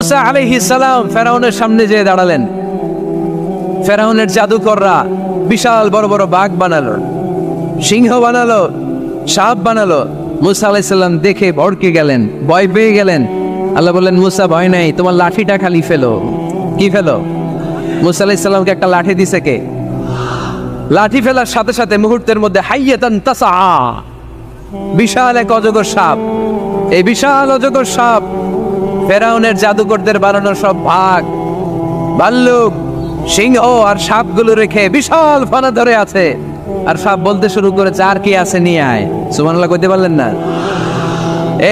মুসা আলাইহিস সালাম ফেরাউনের সামনে যেয়ে দাঁড়ালেন। ফেরাউনের জাদুকররা বিশাল বড় বড় বাঘ বানালো, সিংহ বানালো, সাপ বানালো। মুসা আলাইহিস সালাম দেখে ভড়কে গেলেন, ভয় পেয়ে গেলেন। আল্লাহ বললেন, মুসা ভয় নাই, তোমার লাঠিটা খালি ফেলো। কি ফেলো? মুসা আলাইহিস সালামকে একটা লাঠি দিছে কে? লাঠি ফেলার সাথে সাথে মুহূর্তের মধ্যে হাইয়াতান তাসআ, বিশাল এক অজগর সাপ। এই বিশাল অজগর সাপ ফেরাউনের জাদুকরদের বানানো সব বাঘ, ভাল্লুক, সিংহ আর সাপগুলো রেখে বিশাল ফানা ধরে আছে। আর সাপ বলতে শুরু করেছে, আর কি আছে নিয়ে আয়। সুবহানাল্লাহ কইতে পারলেন না?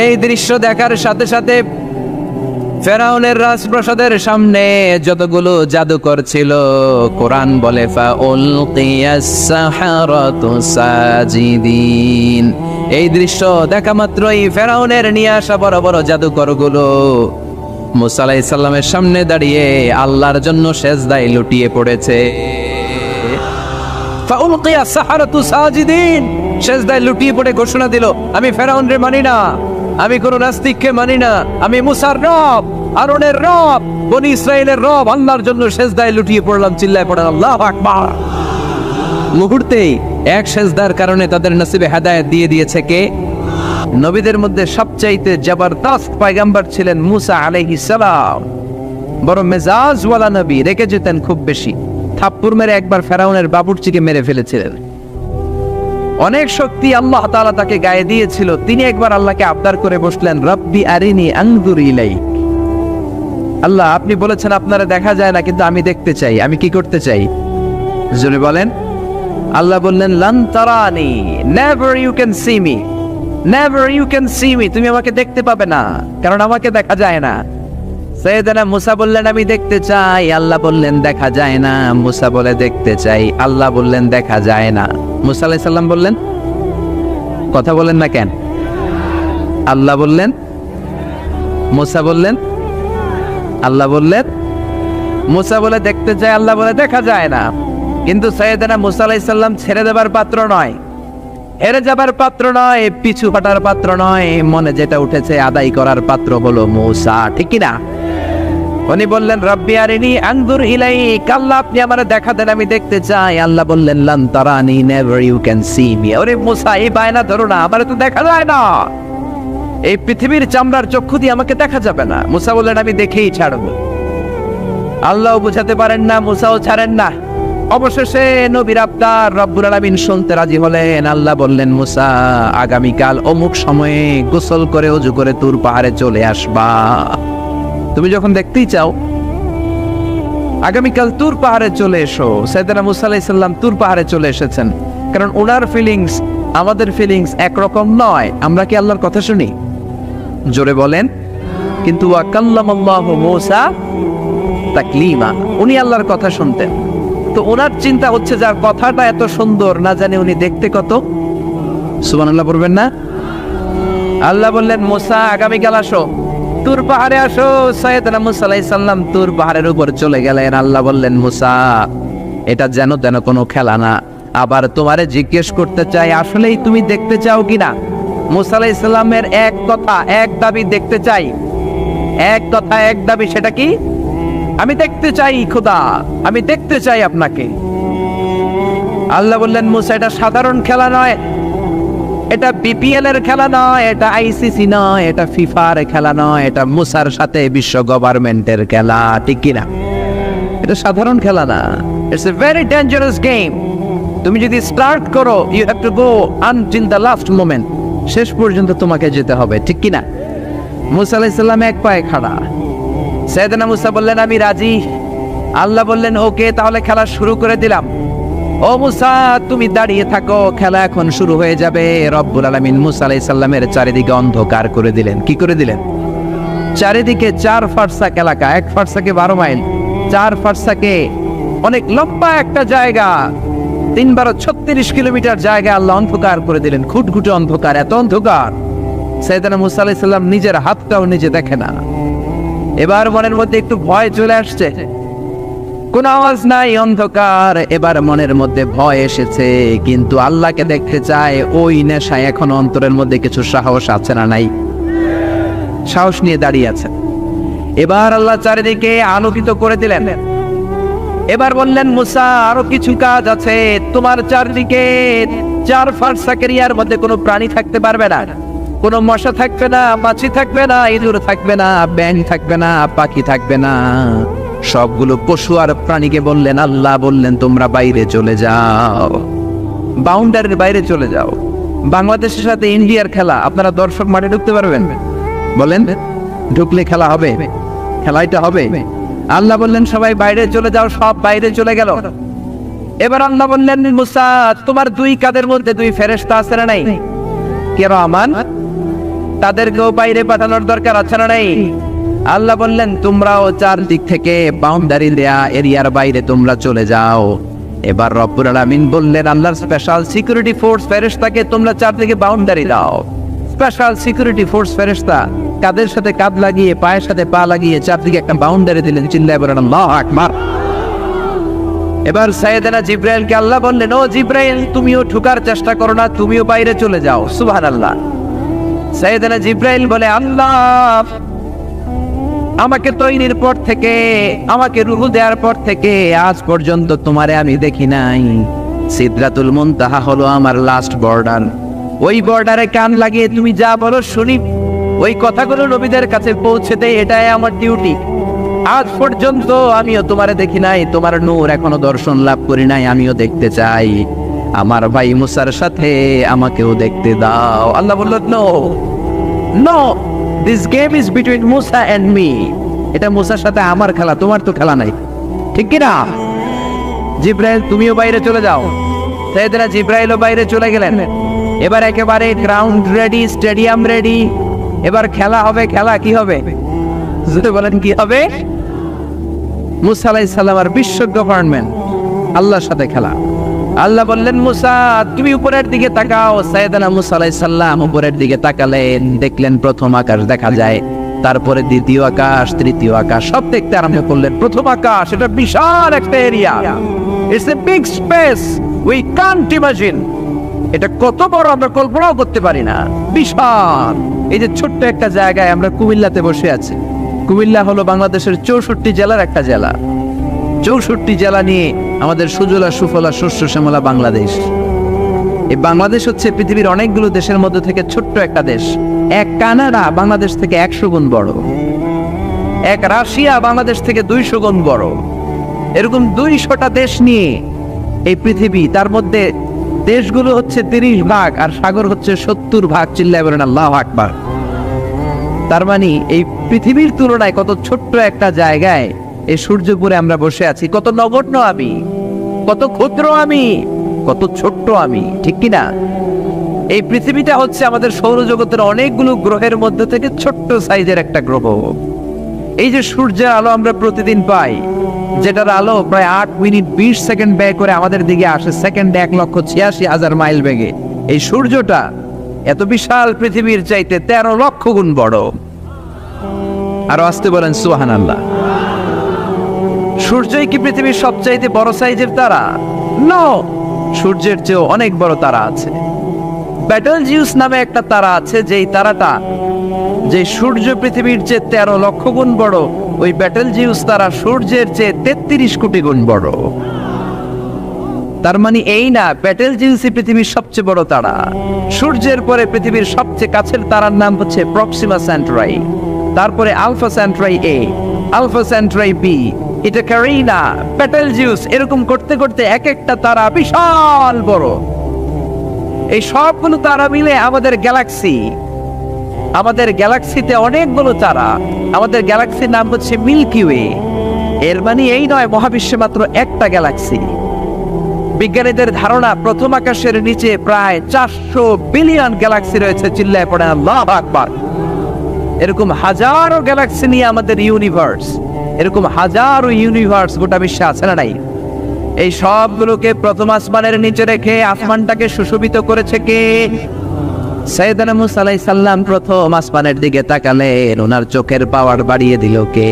এই দৃশ্য দেখার সাথে সাথে ফেরাউনের রাজপ্রাসাদের সামনে যতগুলো জাদুকর ছিল, কোরআন বলে ফাউলকিয়াস সাহারাতু সাজিদিন। এই দৃশ্য দেখা মাত্রই ফেরাউনের নিয়ে আসা বড় বড় জাদুকরগুলো মুসা আলাইহিস সালামের সামনে দাঁড়িয়ে আল্লাহর জন্য সেজদায় লুটিয়ে পড়েছে। ফাউলকিয়াস সাহারাতু সাজিদিন, সেজদায় লুটিয়ে পড়ে ঘোষণা দিল, আমি ফেরাউনরে মানি না, আমি কোন নাস্তিককে মানি না, আমি মুসার রব, হারুনের রব, বনি ইসরাইলের রব, আল্লাহর জন্য সেজদায় লুটিয়ে পড়লাম। চিল্লায় পড়েন আল্লাহু আকবার। মুহূর্তেই এক সেজদার কারণে তাদের নসিবে হেদায়েত দিয়ে দিয়েছে কে? নবীদের মধ্যে সবচাইতে জবরদস্ত পয়গম্বর ছিলেন মুসা আলাইহিস সালাম। বড় মেজাজওয়ালা নবী, রেখে যেতেন খুব বেশি। থাপ্পড় মেরে একবার ফেরাউনের বাবুর্চিকে মেরে ফেলেছিলেন। অনেক শক্তি আল্লাহ তাআলা তাকে গায়ে দিয়েছিল। তিনি একবার আল্লাহকে আবদার করে বসলেন, রব্বি আরিনি আনজুর ইলাইক। আল্লাহ, আপনি বলেছেন আপনারা দেখা যায় না, কিন্তু আমি দেখতে চাই। আমি কি করতে চাই? জোরে বলেন। আল্লাহ বললেন, লান তারানি, never you can see me, never you can see me. তুমি আমাকে দেখতে পাবে না, কারণ আমাকে দেখা যায় না। সাইয়েদনা মুসা বললেন, আমি দেখতে চাই। আল্লাহ বললেন, দেখা যায় না। মুসা বলে, দেখতে চাই। আল্লাহ বললেন, দেখা যায় না। মুসা আলাইহিস সালাম বললেন, কথা বলেন না কেন? আল্লাহ বললেন, মুসা বললেন, আল্লাহ বললেন। মুসা বলে দেখতে চাই, আল্লাহ বলে দেখা যায় না। কিন্তু সাইয়েদনা মুসা আলাইহিস সালাম ছেড়ে দেবার পাত্র নয়, হেরে যাবার পাত্র নয়, পিছু হটার পাত্র নয়। মনে যেটা উঠেছে আদায় করার পাত্র হলো মুসা, ঠিক কি না? উনি বললেন, রব্বি আরিনি আনজুর ইলাইক। আল্লাহ, আপনি আমারে দেখা দেন, আমি দেখতে চাই। আল্লাহ বললেন, লান তারানি, never you can see me. ওরে মুসা, এই বায়না ধরো না, আমারে তো দেখা যায় না। এই পৃথিবীর চামড়ার চক্ষু দিয়ে আমাকে দেখা যাবে না। মুসা বললেন, আমি দেখেই ছাড়বো। আল্লাহও বুঝাতে পারেন না, মুসাও ছাড়েন না। অবশেষে নবীর আবদার রব্বুল আলামিন শুনতে রাজি হলেন। আল্লাহ বললেন, মুসা, আগামীকাল অমুক সময়ে গোসল করে ওযু করে তুর পাহাড়ে চলে আসবা। তুমি যখন দেখতেই চাও, আগামীকাল তুর পাহাড়ে চলে এসো। সাইয়েদনা মুসা আলাইহিস সালাম তুর পাহাড়ে চলে এসেছেন, কারণ ওনার ফিলিংস আমাদের ফিলিংস একরকম নয়। আমরা কি আল্লাহর কথা শুনি? জোরে বলেন। কিন্তু ওয়া কাল্লামাল্লাহু মুসা তাকলিমা, উনি আল্লাহর কথা শুনতেন। তো ওনার চিন্তা হচ্ছে, যার কথাটা এত সুন্দর, না জানি উনি দেখতে কত। সুবহানাল্লাহ পড়বেন না? আল্লাহ বললেন, মুসা, আগামীকাল আসো, তুর পাহাড়ে আসো। সাইয়েদনা মুসা আলাইহিস সালাম তুর পাহাড়ের উপর চলে গেলেন। আল্লাহ বললেন, মুসা, এটা যেন তেন কোনো খেলা না। আবার তোমারে জিজ্ঞেস করতে চাই, আসলেই তুমি দেখতে চাও কিনা? মুসা আলাইহিস সালামের এক কথা এক দাবি, দেখতে চাই। এক কথা এক দাবি, সেটা কি? আমি দেখতে চাই খোদা, আমি দেখতে চাই আপনাকে। আল্লাহ বললেন, মুসা, এটা সাধারণ খেলা নয়, এটা বিপিএল এর খেলা নয়, এটা আইসিসি নয়, এটা ফিফার খেলা নয়, এটা মুসার সাথে বিশ্ব গভর্নমেন্টের খেলা, ঠিক কিনা? এটা সাধারণ খেলা না, it's a very dangerous game. তুমি যদি স্টার্ট করো, you have to go until the last moment. শেষ পর্যন্ত তোমাকে যেতে হবে, ঠিক কিনা? মুসা আলাইহিস সালাম এক পায়ে খাড়া। সাইয়েদনা মুসা বললেন, আমি রাজি। আল্লাহ বললেন, ওকে, তাহলে খেলা শুরু করে দিলাম। ও মুসা, তুমি দাঁড়িয়ে থাকো, খেলা এখন শুরু হয়ে যাবে। রব্বুল আলামিন মুসা আলাইহিস সালামের চারিদিকে অন্ধকার করে দিলেন। কি করে দিলেন? চারিদিকে 4 ফারসাক এলাকা, 1 ফারসাকে 12 মাইল, 4 ফারসাকে অনেক লম্বা একটা জায়গা, 3 × 36 কিলোমিটার জায়গা আল্লাহ অন্ধকার করে দিলেন। খুটখুটে অন্ধকার, এত অন্ধকার সাইয়েদনা মুসা আলাইহিস সালাম নিজের হাতটাও নিজে দেখে না। এবার মনের মধ্যে একটু ভয় চলে আসছে, কোন আওয়াজ নাই, অন্ধকার। এবার মনের মধ্যে ভয় এসেছে, কিন্তু আল্লাহকে দেখতে চায়। ওই নেশায় এখন অন্তরের মধ্যে কিছু সাহস আছে না নাই? সাহস নিয়ে দাঁড়িয়ে আছে। এবার আল্লাহ চারিদিকে আলোকিত করে দিলেন। এবার বললেন, মুসা আরো কিছু কাজ আছে, তোমার চারদিকে 4 ফারসাক এরিয়ার মধ্যে কোনো প্রাণী থাকতে পারবে না, কোনো মশা থাকবে না, মাছি থাকবে না, ইঁদুর থাকবে না, ব্যাঙ থাকবে না, পাখি থাকবে না। সবগুলো পশু আর প্রাণীকে বললেন, আল্লাহ বললেন তোমরা বাইরে চলে যাও, বাউন্ডারির বাইরে চলে যাও। বাংলাদেশের সাথে ইন্ডিয়ার খেলা, আপনারা দর্শক মাঠে ঢুকতে পারবেন? বলেন, ঢুকলে খেলা হবে? খেলাইটা হবে? আল্লাহ বললেন সবাই বাইরে চলে যাও, সব বাইরে চলে গেল। এবার আল্লাহ বললেন, মুসা তোমার 2 কাঁধের মধ্যে 2 ফেরেশতা আছে না নাই? কিরামান, তাদেরকেও বাইরে পাঠানোর দরকার আছে না নাই? আল্লাহ বললেন তোমরাও 4 দিক থেকে বাউন্ডারি দেয়া এরিয়ার বাইরে তোমরা চলে যাও। এবার রব্বুল আলামিন বললেন, আল্লাহর স্পেশাল সিকিউরিটি ফোর্স ফেরেশতাকে তোমরা 4 দিকে বাউন্ডারি দাও। স্পেশাল সিকিউরিটি ফোর্স ফেরেশতা কাদের সাথে কাঁধ লাগিয়ে, পায়ের সাথে পা লাগিয়ে 4 দিকে একটা বাউন্ডারি দিলেন। চিল্লায়ে বলেন আল্লাহু আকবার। এবার সাইয়েদনা জিব্রাইলকে আল্লাহ বললেন, ও জিব্রাইল তুমিও ঢোকার চেষ্টা করো না, তুমিও বাইরে চলে যাও। সুবহানাল্লাহ। সাইয়েদনা জিব্রাইল বলে, আল্লাহ আমাকে তৈরির পর থেকে, আমাকে রূহ দেওয়ার পর থেকে আজ পর্যন্ত তোমারে আমি দেখি নাই। সিদরাতুল মুনতাহা হলো আমার লাস্ট বর্ডার। ওই বর্ডারে কান লাগিয়ে তুমি যা বলো শুনি, ওই কথাগুলো নবীদের কাছে পৌঁছে দেয়, এটাই আমার ডিউটি। আজ পর্যন্ত আমিও তোমারে দেখি নাই, তোমার নূর এখনো দর্শন লাভ করি নাই, আমিও দেখতে চাই। আমার ভাই মুসার সাথে আমাকেও দেখতে দাও। আল্লাহ বলল, no no, this game is between Musa and me. এটা মুসার সাথে আমার খেলা, তোমার তো খেলা নাই, ঠিক কি না? জিব্রাইল তুমিও বাইরে চলে যাও। সাইয়েদনা জিব্রাইলও বাইরে চলে গেলেন। এবার একেবারে গ্রাউন্ড রেডি, স্টেডিয়াম রেডি। এবার খেলা হবে। খেলা কি হবে? যদি বলেন কি হবে? মুসা আলাইহিস সালাম আর বিশ্ব গভর্নমেন্ট, আল্লাহর সাথে খেলা। আল্লাহ বললেন, মুসা তুমি উপরের দিকে তাকাও। সাইয়েদনা মুসা আলাইহিস সালাম উপরের দিকে তাকালেন, দেখলেন প্রথম আকাশ দেখা যায়, তারপরে দ্বিতীয় আকাশ, তৃতীয় আকাশ, সব দেখতে আরম্ভ করলেন। প্রথম আকাশ, এটা বিশাল একটা area, it's a big space, we can't imagine. এটা কত বড় আমরা কল্পনাও করতে পারি না, বিশাল। এই যে ছোট্ট একটা জায়গায় আমরা কুমিল্লাতে বসে আছি। কুমিল্লা হলো বাংলাদেশের 64 জেলার একটা জেলা। 64 জেলা নিয়ে আমাদের সুজলা সুফলা শস্য শ্যামলা বাংলাদেশ। এই বাংলাদেশ হচ্ছে পৃথিবীর অনেকগুলো দেশের মধ্যে থেকে ছোট্ট একটা দেশ। এক কানাডা বাংলাদেশ থেকে 100 গুণ বড়, এক রাশিয়া বাংলাদেশ থেকে 200 গুণ বড়। এরকম 200টা দেশ নিয়ে এই পৃথিবী, তার মধ্যে দেশগুলো হচ্ছে 30 ভাগ আর সাগর হচ্ছে 70 ভাগ। চিল্লায়ে বলেন আল্লাহু আকবার। তার মানে এই পৃথিবীর তুলনায় কত ছোট্ট একটা জায়গায় এই সূর্যপুরে আমরা বসে আছি। কত নগণ্য আমি, কত ক্ষুদ্র আমি, কত ছোট্ট আমি, ঠিক কি না? এই পৃথিবীটা হচ্ছে আমাদের সৌরজগতের অনেকগুলো গ্রহের মধ্যে থেকে ছোট্ট সাইজের একটা গ্রহ। এই যে সূর্যের আলো আমরা প্রতিদিন পাই, যেটার আলো প্রায় 8 মিনিট 20 সেকেন্ড ব্যয় করে আমাদের দিকে আসে, সেকেন্ডে 1,86,000 মাইল বেগে। এই সূর্যটা এত বিশাল পৃথিবীর চাইতে 13 লক্ষ গুণ বড়। আরো আসতে বলেন সুবহানাল্লাহ। সূর্যই কি পৃথিবীর সবচাইতে বড় সাইজের তারা? নো, সূর্যের চেয়েও অনেক বড় তারা আছে। ব্যাটেলজিউস নামে একটা তারা আছে, যেই তারাটা, যে সূর্য পৃথিবীর চেয়ে 13 লক্ষ গুণ বড়, ওই ব্যাটেলজিউস তারা সূর্যের চেয়ে 33 কোটি গুণ বড়। তার মানে এই না ব্যাটেলজিউসই পৃথিবীর সবচেয়ে বড় তারা। সূর্যের পরে পৃথিবীর সবচেয়ে কাছের তারার নাম হচ্ছে প্রক্সিমা সেন্টরাই, তারপরে আলফা সেন্টরাই এ, আলফা সেন্টরাই বি, এটা ক্যারিনা, ব্যাটেলজিউস, এরকম করতে করতে এক একটা তারা বিশাল বড়। এই সবগুলো তারা মিলে আমাদের গ্যালাক্সি। আমাদের গ্যালাক্সিতে অনেকগুলো তারা। আমাদের গ্যালাক্সির নাম হচ্ছে মিল্কি ওয়ে। এর মানে এই নয় মহাবিশ্বে মাত্র একটা গ্যালাক্সি। বিজ্ঞানীদের ধারণা প্রথম আকাশের নিচে প্রায় 400 বিলিয়ন গ্যালাক্সি রয়েছে। চিল্লায় পড়েন আল্লাহু আকবার। এরকম হাজারো গ্যালাক্সি নিয়ে আমাদের ইউনিভার্স, এরকম হাজারো ইউনিভার্স গোটা বিশ্বে আছে না নাই? এই সবগুলোকে প্রথম আসমানের নিচে রেখে আসমানটাকে সুশোভিত করেছে কে? সাইয়েদনা মুসা আলাইহিস সালাম প্রথম আসমানের দিকে তাকালেন, ওনার চোখের পাওয়ার বাড়িয়ে দিল কে?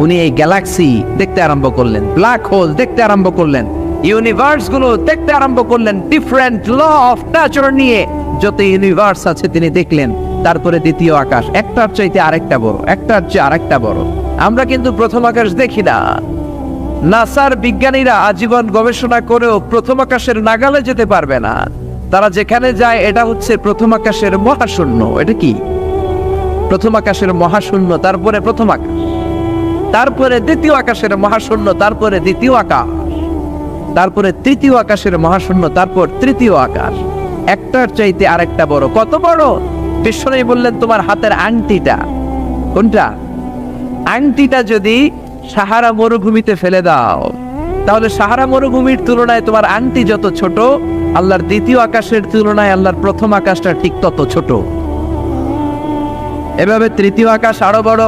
উনি এই গ্যালাক্সি দেখতে আরম্ভ করলেন, ব্ল্যাক হোল দেখতে আরম্ভ করলেন, ইউনিভার্স গুলো দেখতে আরম্ভ করলেন। ডিফারেন্ট ল অফ নেচার নিয়ে যত ইউনিভার্স আছে তিনি দেখলেন। তারপরে দ্বিতীয় আকাশ, একটার চাইতে আরেকটা বড়, একটার চেয়ে আরেকটা বড়। আমরা কিন্তু প্রথম আকাশ দেখি না। নাসার বিজ্ঞানীরা আজীবন গবেষণা করেও প্রথম আকাশের নাগালে যেতে পারবে না। তারা যেখানে যায় এটা হচ্ছে প্রথম আকাশের মহাশূন্য। এটা কি? প্রথম আকাশের মহাশূন্য, তারপরে প্রথম আকাশ, তারপরে দ্বিতীয় আকাশের মহাশূন্য, তারপরে দ্বিতীয় আকাশ, তারপরে তৃতীয় আকাশের মহাশূন্য, তারপর তৃতীয় আকাশ। একটার চাইতে আরেকটা বড়। কত বড়? বিশ্বনবী বললেন তোমার হাতের আংটিটা। কোনটা? আংটিটা যদি সাহারা মরুভূমিতে ফেলে দাও, তাহলে সাহারা মরুভূমির তুলনায় তোমার আংটি যত ছোট, আল্লাহর দ্বিতীয় আকাশের তুলনায় আল্লাহর প্রথম আকাশটা ঠিক তত ছোট। এভাবে তৃতীয় আকাশ আরো বড়,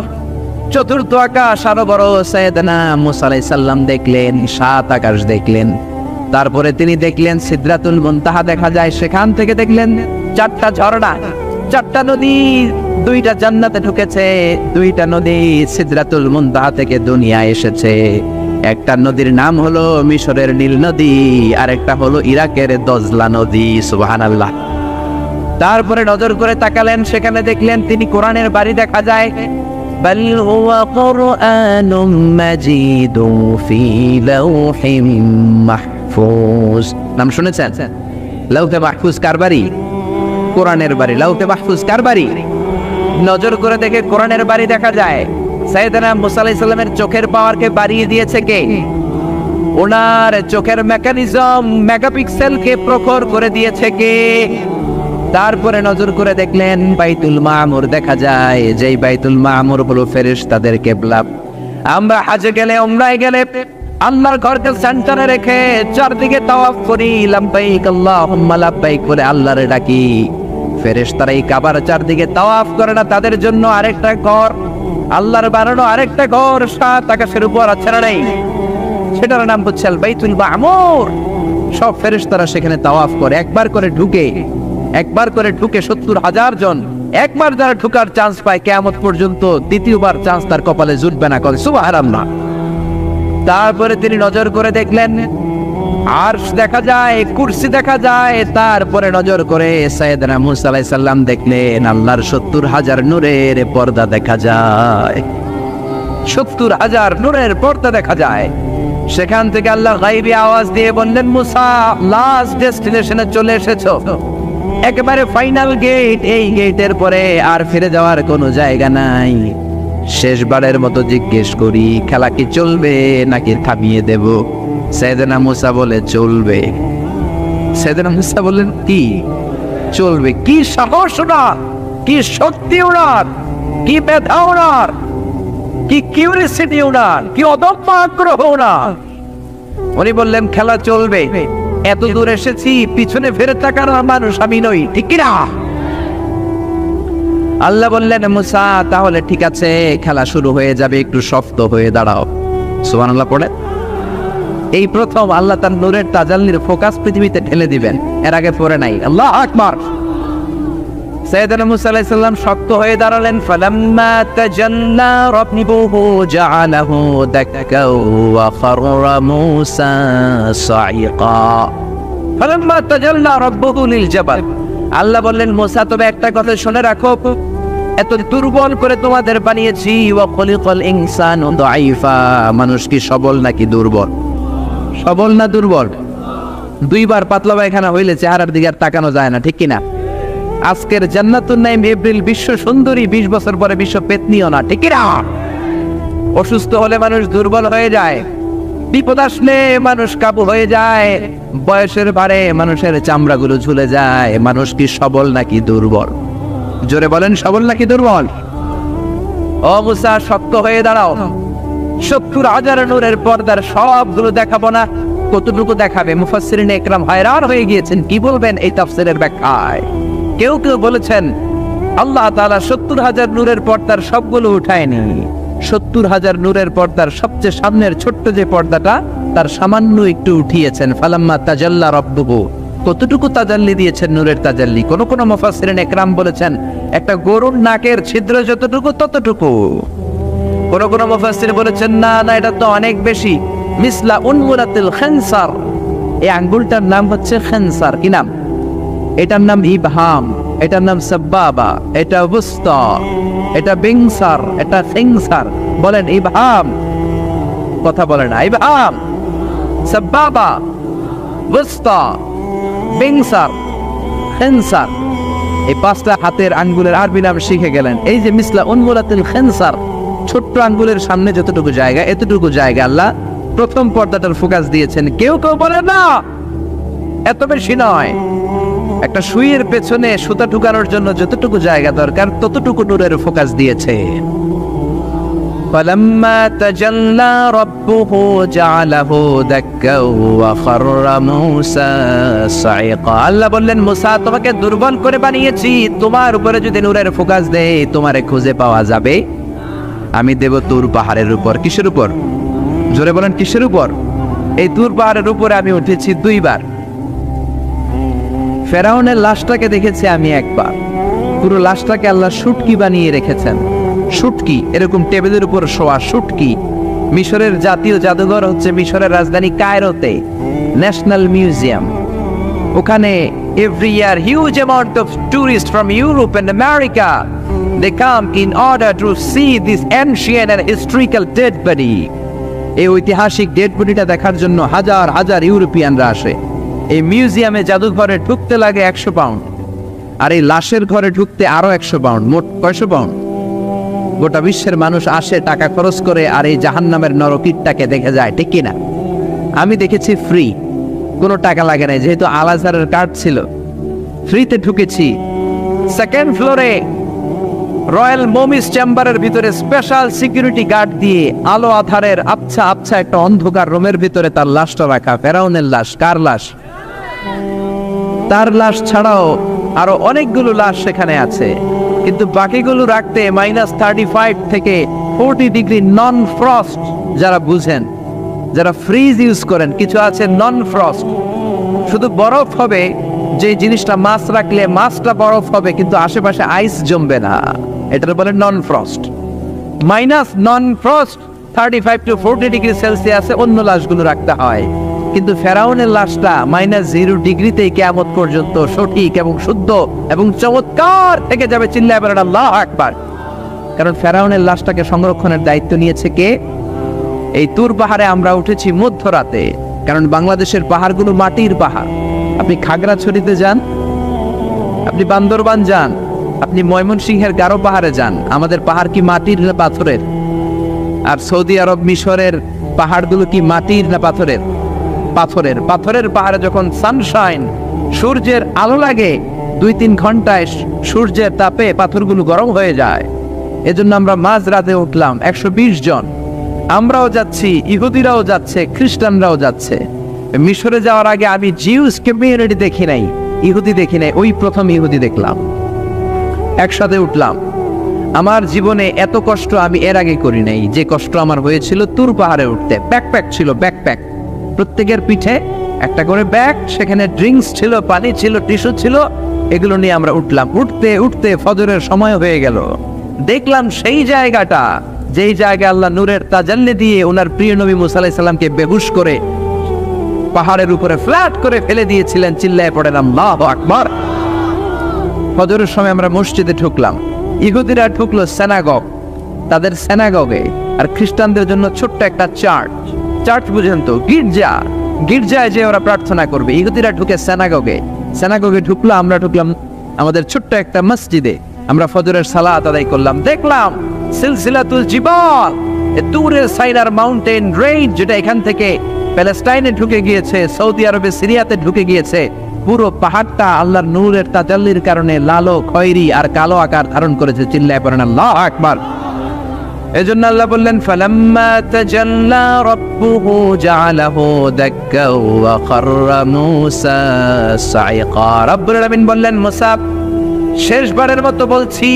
চতুর্থ আকাশ আরো বড়। সাইয়েদনা মুসা আলাইহিস সালাম দেখলেন, 7 আকাশ দেখলেন। তারপরে তিনি দেখলেন সিদরাতুল মুনতাহা দেখা যায়, সেখান থেকে দেখলেন 4টা ঝর্ণা, 4টা নদী। 2টা জান্নাতে ঢুকেছে, 2টা নদী সিদরাতুল মুনতাহা থেকে দুনিয়ায় এসেছে। একটা নদীর নাম হলো মিশরের নীল নদী, আর একটা হলো ইরাকের দজলা নদী। সুবহানাল্লাহ। তারপরে নজর করে তাকালেন, সেখানে দেখলেন তিনি কোরআনের বাড়ি দেখা যায়। বাল হুয়া কুরআনুম মাজিদুন ফি লাওহিম মাহফুজ। নাম শুনেছেন? লাওহে মাহফুজ কার বাড়ি? কোরআনের বাড়ি। লাওহে মাহফুজ কার বাড়ি? নজর করে দেখে কোরআনের বাড়ি দেখা যায়। সাইয়েদনা মুসা আলাইহিস সালামের চোখের পাওয়ারকে বাড়িয়ে দিয়েছে কে? ওনার চোখের মেকানিজম, মেগাপিক্সেলকে প্রখর করে দিয়েছে কে? তারপরে নজর করে দেখলেন বাইতুল মামুর দেখা যায়, যেই বাইতুল মামুর হলো ফেরেশতাদের কিবলা। আমরা হজে গেলে, উমরায় গেলে আল্লাহর ঘরকে সেন্টারে রেখে চারদিকে তাওয়াফ করি, লাব্বাইক আল্লাহুম্মা লাব্বাইক বলে আল্লাহরে ডাকি। ফেরেশতারা এই কাবার চারদিকে তাওয়াফ করে না, তাদের জন্য আরেকটা ঘর, আল্লাহর বানানো আরেকটা ঘর 7 আকাশের উপর আছে না নাই? সেটার নাম হচ্ছে আল বাইতুল মামুর। সব ফেরেশতারা সেখানে তাওয়াফ করে, একবার করে ঢুকে 70,000 জন। একবার যারা ঢুকার চান্স পায়, কিয়ামত পর্যন্ত দ্বিতীয়বার চান্স তার কপালে জুটবে না। করে সুবহানাল্লাহ। তারপরে তিনি নজর করে দেখলেন আরশ দেখা যায়, কুরসি দেখা যায়। তারপরে নজর করে সাইয়েদনা মুসা আলাইহিস সালাম দেখলেন আল্লাহর 70,000 নূরের পর্দা দেখা যায়। 70,000 নূরের পর্দা দেখা যায়। সেখান থেকে আল্লাহ গায়বী আওয়াজ দিয়ে বললেন, মুসা লাস্ট ডেস্টিনেশনে চলে এসেছো, একেবারে ফাইনাল গেট। এই গেটের পরে আর ফিরে যাওয়ার কোনো জায়গা নাই। শেষবারের মতো জিজ্ঞেস করি, খেলা কি চলবে নাকি থামিয়ে দেব? সাইয়েদনা মুসা বলে চলবে। সাইয়েদনা মুসা বললেন কি চলবে? কি সাহস ওনার, কি শক্তি ওনার, কি মেধা ওনার, কি কিউরিসিটি ওনার, কি অদম্য আগ্রহ ওনার। উনি বললেন খেলা চলবে। এত দূর এসেছি, পিছনে ফিরে তাকার মানুষ আমি নই, ঠিক কিনা? আল্লাহ বললেন মুসা তাহলে ঠিক আছে, খেলা শুরু হয়ে যাবে, একটু শক্ত হয়ে দাঁড়াও। সুবহানাল্লাহ পড়ে। এই প্রথম আল্লাহ তার নূরের তাজাল্লির ফোকাস পৃথিবীতে ঢেলে দিবেন, এর আগে পড়ে নাই। আল্লাহু আকবার। সাইয়েদনা মুসা আলাইহিস সালাম শক্ত হয়ে দাঁড়ালেন। ফালাম্মা তাজাল্লা রাব্বুহু জাআলাহু দাক্কা ওয়া খাররা মুসা সাইকা। ফালাম্মা তাজাল্লা রাব্বুহু লিল জাবাল। আল্লাহ বললেন মুসা তবে একটা কথা শুনে রাখো, এত দুর্বল করে তোমাদের বানিয়েছি। ওয়া খলিকাল ইনসানু দাঈফা। মানুষ কি সবল নাকি দুর্বল? সবল না দুর্বল? 2 বার পাতলা পায়খানা হইলে চেহারার দিকে আর তাকানো যায় না, ঠিক কিনা? আজকের জান্নাতুন নাইম এপ্রিল বিশ্ব সুন্দরী, 20 বছর পরে বিশ্ব পেতনিও না, ঠিক কিনা? অসুস্থ হলে মানুষ দুর্বল হয়ে যায়, বিপদ আসলে মানুষ কাবু হয়ে যায়, বয়সের ভারে মানুষের চামড়াগুলো ঝুলে যায়। মানুষ কি সবল নাকি দুর্বল? জোরে বলেন, সবল নাকি দুর্বল? ও মুসা শক্ত হয়ে দাঁড়াও। 70,000 নূরের পর্দার সবগুলো দেখাবো না, কতটুকু দেখাবে? মুফাসসিরিনে ইকরাম hayran হয়ে গিয়েছেন, কি বলবেন এই তাফসীরের ব্যাখ্যায়? কেউ কেউ বলেছেন আল্লাহ তাআলা 70,000 নূরের পর্দার সবগুলো উঠায়নি। 70,000 নূরের পর্দার সবচেয়ে সামনের ছোট্ট যে পর্দাটা, তার সামান্য একটু উঠিয়েছেন। ফালাম্মা তাজাল্লা রাব্বুহু। কতটুকু তাজাল্লি দিয়েছেন নূরের তাজাল্লি? কোন কোন মুফাসসিরিনে ইকরাম বলেছেন একটা গরুর নাকের ছিদ্র যতটুকু ততটুকু। কোন কোন মুফাসসির বলেছেন না না, এটা তো অনেক বেশি। মিসলা উনমুরাতিল খানসার। এই আঙ্গুলটার নাম হচ্ছে খানসার। কি নাম? এটার নাম ইবহাম। এটার নাম সাব্বাবা, এটা বুস্তা, এটা বিংসার, এটা সিংসার। বলেন ইবহাম, কথা বলেন না, ইবহাম, সাব্বাবা, বুস্তা, বিংসার, খিনসার। এই পাঁচটা হাতের আঙ্গুলের আরবি নাম শিখে গেলেন। এই যে মিসলা উনমুলাতিল খিনসার, ছোট্ট আঙ্গুলের সামনে যতটুকু জায়গা, এতটুকু জায়গা আল্লাহ প্রথম পর্দাটার ফোকাস দিয়েছেন। কেউ কেউ বলে না এত বেশি নয়, একটা সুইয়ের পেছনে সুতা ঢুকানোর জন্য যতটুকু জায়গা দরকার ততটুকু নূরের ফোকাস দিয়েছে। فَلَمَّا تَجَلَّى رَبُّهُ جَعَلَهُ دَكًّا وَخَرَّ مُوسَى صَعِقًا। আল্লাহ বললেন, মুসা তোমাকে দুর্বল করে বানিয়েছি, তোমার উপরে যদি নূরের ফোকাস দেই তোমারে খুঁজে পাওয়া যাবে। আমি দেব তুর পাহাড়ের উপর। কিসের উপর? জোরে বলেন, কিসের উপর? এই তুর পাহাড়ের উপরে আমি উঠেছি দুইবার। ফেরাউনের লাশটাকে দেখেছি আমি একবার। পুরো লাশটাকে আল্লাহ শুটকি বানিয়ে রেখেছেন। শুটকি, এরকম টেবিলের উপর শোয়া শুটকি। মিশরের জাতীয় জাদুঘর হচ্ছে মিশরের রাজধানী কায়রোতে, ন্যাশনাল মিউজিয়াম। ওখানে every year huge amount of tourist from Europe and America they come in order to see this ancient and historical dead body. এই ঐতিহাসিক ডেড বডিটা দেখার জন্য হাজার হাজার ইউরোপিয়ানরা আসে। এই মিউজিয়ামে জাদুঘরে ঢুকতে লাগে 100 পাউন্ড, আর এই লাশের ঘরে ঢুকতে আরো 100 পাউন্ড, মোট 500 পাউন্ড। গোটা বিশ্বের মানুষ আসে টাকা খরচ করে আর এই জাহান্নামের নরকীটটাকে দেখে যায়, ঠিক কিনা? আমি দেখেছি ফ্রি, কোনো টাকা লাগে নাই, যেহেতু আল আজহারের কার্ড ছিল, ফ্রিতে ঢুকেছি। সেকেন্ড ফ্লোরে রয়্যাল মমিস চেম্বারের ভিতরে স্পেশাল সিকিউরিটি গার্ড দিয়ে আলো আধারের আবছা আবছা একটা অন্ধকার রুমের ভিতরে তার লাশটা রাখা। ফেরাউনের লাশ। কার লাশ? তার লাশ ছাড়াও আরো অনেকগুলো লাশ সেখানে আছে, কিন্তু বাকিগুলো রাখতে -35 থেকে 40 ডিগ্রি নন ফ্রস্ট। যারা বুঝেন, যারা ফ্রিজ ইউজ করেন, কিছু আছে নন ফ্রস্ট, শুধু বরফ হবে, যে জিনিসটা মাছ রাখলে মাছটা বরফ হবে কিন্তু আশেপাশে আইস জমবে না, এটার বলে non frost. Non frost 35 to 40 degree সেলসিয়াসে অন্য লাশগুলো রাখতে হয়, কিন্তু ফেরাউনের লাশটা -0 ডিগ্রিতেই কিয়ামত পর্যন্ত সঠিক এবং শুদ্ধ এবং চমৎকার থেকে যাবে। চিল্লায় বলেন আল্লাহু আকবার। কারণ ফেরাউনের লাশটাকে সংরক্ষণের দায়িত্ব নিয়েছে কে? এই তুর পাহাড়ে আমরা উঠেছি মধ্যরাতে, কারণ বাংলাদেশের পাহাড়গুলো মাটির পাহাড়। আপনি খাগড়াছড়িতে যান, আপনি বান্দরবান যান, আপনি ময়মনসিংহের গারো পাহাড়ে যান, আমাদের পাহাড় কি মাটির না পাথরের? আর সৌদি আরব মিশরের পাহাড়গুলো কি মাটির না পাথরের? পাথরের। পাথরের পাহাড়ে যখন সানশাইন, সূর্যের আলো লাগে, 2-3 ঘন্টায় সূর্যের তাপে পাথরগুলো গরম হয়ে যায়। এজন্য আমরা মাঝ রাতে উঠলাম, 120 জন। আমরাও যাচ্ছি, ইহুদিরাও যাচ্ছে, খ্রিস্টানরাও যাচ্ছে। মিশরে যাওয়ার আগে আমি জিউস কমিউনিটি দেখি নাই, ইহুদি দেখি নাই, ওই প্রথম ইহুদি দেখলাম। একসাথে উঠলাম। আমার জীবনে এত কষ্ট আমি এর আগে করি নাই, যে কষ্ট আমার হয়েছিল তুর পাহাড়ে উঠতে। ব্যাকপ্যাক ছিল, ব্যাকপ্যাক, প্রত্যেকের পিঠে একটা করে ব্যাগ, সেখানে ড্রিঙ্কস ছিল, পানি ছিল, টিস্যু ছিল, এগুলো নিয়ে আমরা উঠলাম। উঠতে উঠতে ফজরের সময় হয়ে গেল। দেখলাম সেই জায়গাটা, যেই জায়গায় আল্লাহ নূরের তাজাল্লি দিয়ে ওনার প্রিয় নবী মুসা আলাইহিস সালামকে বেহুশ করে পাহাড়ের উপরে ফ্ল্যাট করে ফেলে দিয়েছিলেন। চিল্লায় পড়েন আল্লাহু আকবার। ফজরের সময় আমরা মসজিদে ঢুকলাম। ইহুদিরা ঢুকলো সিনাগগ, তাদের সিনাগগে, আর খ্রিস্টানদের জন্য ছোট্ট একটা চার্চ। চার্চ বুঝেন তো, গির্জা। গির্জায় যে ওরা প্রার্থনা করবে। ইহুদিরা ঢুকে সিনাগগে। সিনাগগে ঢুকলো, আমরা ঢুকলাম আমাদের ছোট্ট একটা মসজিদে। আমরা ফজরের সালাত আদায় করলাম। দেখলাম সিলসিলাতুল জিবাল, দূরের সাইনার মাউন্টেন রেঞ্জ, যেটা এখান থেকে প্যালেস্টাইনে ঢুকে গিয়েছে, সৌদি আরবে, সিরিয়াতে ঢুকে গিয়েছে। পুরো পাহাড়টা আল্লাহর নূরের তাজাল্লির কারণে লালো, খয়েরি আর কালো আকার ধারণ করেছে। চিল্লায় পড়েন আল্লাহু আকবার। এজন্য আল্লাহ বললেন, ফালাম্মা তাজাল্লা রাব্বুহু জাআলাহু দাক্কা ওয়া খাররা মূসা সাইকা। রব্বুল আলামিন বললেন, মুসা শেষবারের মতো বলছি,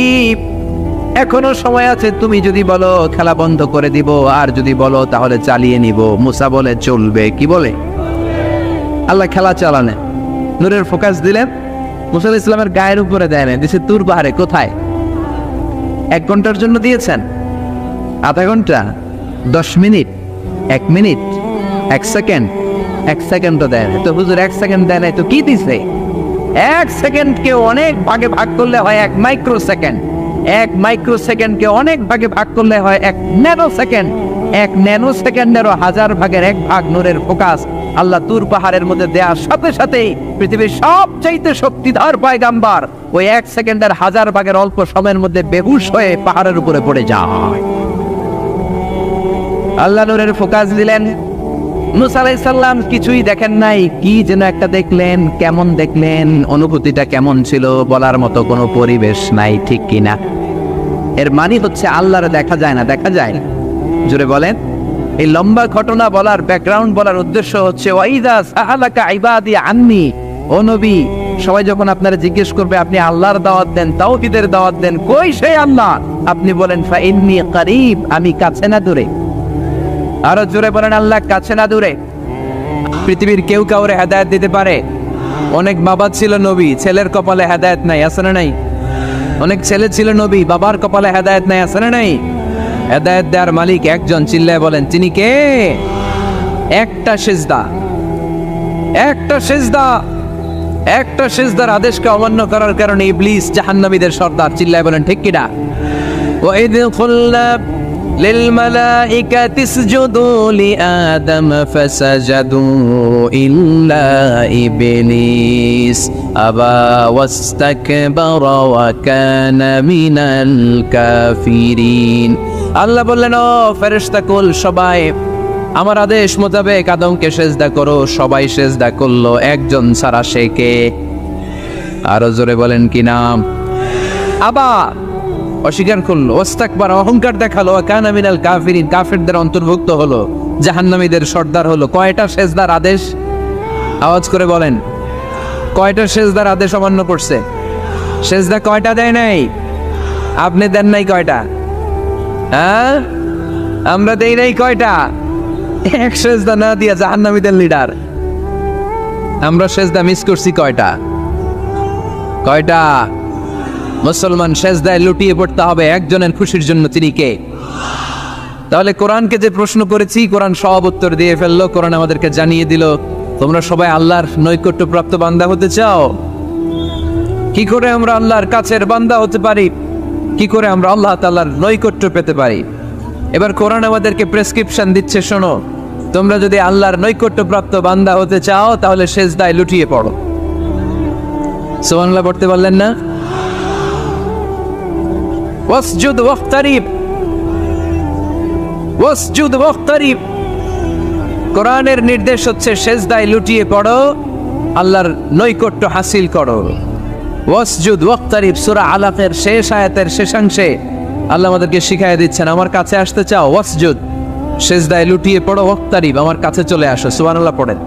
এখনো সময় আছে, তুমি যদি বলো খেলা বন্ধ করে দিব, আর যদি বলো তাহলে চালিয়ে নিব। মুসা বলে চলবে। কি বলে? আল্লাহ খেলা চালানে, নূরের ফোকাস দিলেন। মুসা আলাইহিস সালামের গায়ের উপরে দেয় না, দিছে তুর পাহাড়ে। কোথায়? 1 ঘন্টার জন্য দিয়েছেন, আধা ঘন্টা, 10 মিনিট, 1 মিনিট, 1 সেকেন্ড, 1 সেকেন্ডও দেয় না। তো হুজুর 1 সেকেন্ড দেয় নাই তো কি দিছে? এক সেকেন্ডকে অনেক ভাগে ভাগ করলে হয় 1 মাইক্রো সেকেন্ড, 1 মাইক্রো সেকেন্ডকে অনেক ভাগে ভাগ করলে হয় 1 ন্যানো সেকেন্ড, 1 ন্যানো সেকেন্ডেরও 1000 ভাগের 1 ভাগ নূরের ফোকাস আল্লাহ তুর পাহাড়ের মধ্যে দেওয়ার সাথে সাথেই পৃথিবীর সবচাইতে শক্তিধর পয়গাম্বার ওই 1 সেকেন্ডের 1000 ভাগের অল্প সময়ের মধ্যে বেহুশ হয়ে পাহাড়ের উপরে পড়ে যায়। আল্লাহ নূরের ফোকাস দিলেন। মুসা আলাইহিস সালাম কিছুই দেখেন নাই, কি যেন একটা দেখলেন। কেমন দেখলেন, অনুভূতিটা কেমন ছিল বলার মতো কোনো পরিবেশ নাই, ঠিক কিনা? এর মানে হচ্ছে আল্লাহরে দেখা যায় না, দেখা যায় না। জোরে বলেন। এই লম্বা ঘটনা বলার, ব্যাকগ্রাউন্ড বলার উদ্দেশ্য হচ্ছে ওয়াইদা সাআলাকা ইবাদি আন্নি, ও নবী, সবাই যখন আপনারা জিজ্ঞেস করবে আপনি আল্লাহর দাওয়াত দেন, তাওহীদের দাওয়াত দেন, কই সেই আল্লাহ, আপনি বলেন ফা ইন্নী করিব, আমি কাছে না দূরে। আরো জোরে বলেন আল্লাহ কাছে না দূরে। পৃথিবীর কেউ কাউরে হেদায়েত দিতে পারে? অনেক বাবা ছিল নবী, ছেলের কপালে হেদায়েত নাই, আছে না নাই? অনেক ছেলে ছিল নবী, বাবার কপালে হেদায়েত নাই, আছে না নাই? হেদায়েত দেওয়ার মালিক একজন, চিল্লায় বলেন তিনি কে? একটা সিজদা, একটা সিজদা, একটা সিজদার আদেশকে অমান্য করার কারণে ইবলিস জাহান্নামীদের সর্দার, চিল্লায় বলেন ঠিক কিনা? ওয়াইদ কুল্লা للملائكة اسجدوا لآدم فسجدوا إلا إبليس أبى واستكبر وكان من الكافرين। আল্লাহ বললেন, ও ফেরেশতা কুল সবাই আমার আদেশ মোতাবেক আদমকে সেজদা করো। সবাই সেজদা করলো, একজন ছাড়া, সে কে? আরো জোরে বলেন কি নাম? আবার অস্বীকার করলো, ওয়াস্তাকবার, অহংকার দেখালো, কানা মিনাল কাফিরিন, কাফিরদের অন্তর্ভুক্ত হলো, জাহান্নামীদের সর্দার হলো। কয়টা সেজদার আদেশ? আওয়াজ করে বলেন, কয়টা সেজদার আদেশ অমান্য করছে? সেজদা কয়টা দেয় নাই? আপনি দেন নাই কয়টা? হ্যাঁ, আমরা দেই নাই কয়টা? এক সেজদা না দিয়া জাহান্নামীদের লিডার। আমরা সেজদা মিস করছি কয়টা? কয়টা? মুসলমান সেজদায় লুটিয়ে পড়তে হবে একজনের খুশির জন্য, তিনি কে? তাহলে কোরআনকে যে প্রশ্ন করেছি, কোরআন সব উত্তর দিয়ে ফেললো। কোরআন আমাদেরকে জানিয়ে দিল, তোমরা সবাই আল্লাহর নৈকট্যপ্রাপ্ত বান্দা হতে চাও? কি করে আমরা আল্লাহর কাছের বান্দা হতে পারি? কি করে আমরা আল্লাহ তাআলার নৈকট্য পেতে পারি? এবার কোরআন আমাদেরকে প্রেসক্রিপশন দিচ্ছে, শোনো, তোমরা যদি আল্লাহর নৈকট্যপ্রাপ্ত বান্দা হতে চাও তাহলে সেজদায় লুটিয়ে পড়ো। সুবহানাল্লাহ পড়তে পারলেন না? ওয়াসজুদ ওয়াক্তারিব, ওয়াসজুদ ওয়াক্তারিব। কোরআনের নির্দেশ হচ্ছে সেজদায় লুটিয়ে পড়ো, আল্লাহর নৈকট্য হাসিল করো। ওয়াসজুদ ওয়াক্তারিব, সূরা আলাকের শেষ আয়াতের শেষাংশে আল্লাহ আমাদেরকে শিখাইয়া দিচ্ছেন, আমার কাছে আসতে চাও, ওয়াসজুদ, সেজদায় লুটিয়ে পড়ো, ওয়াক্তারিব, আমার কাছে চলে আসো। সুবহানাল্লাহ পড়েন।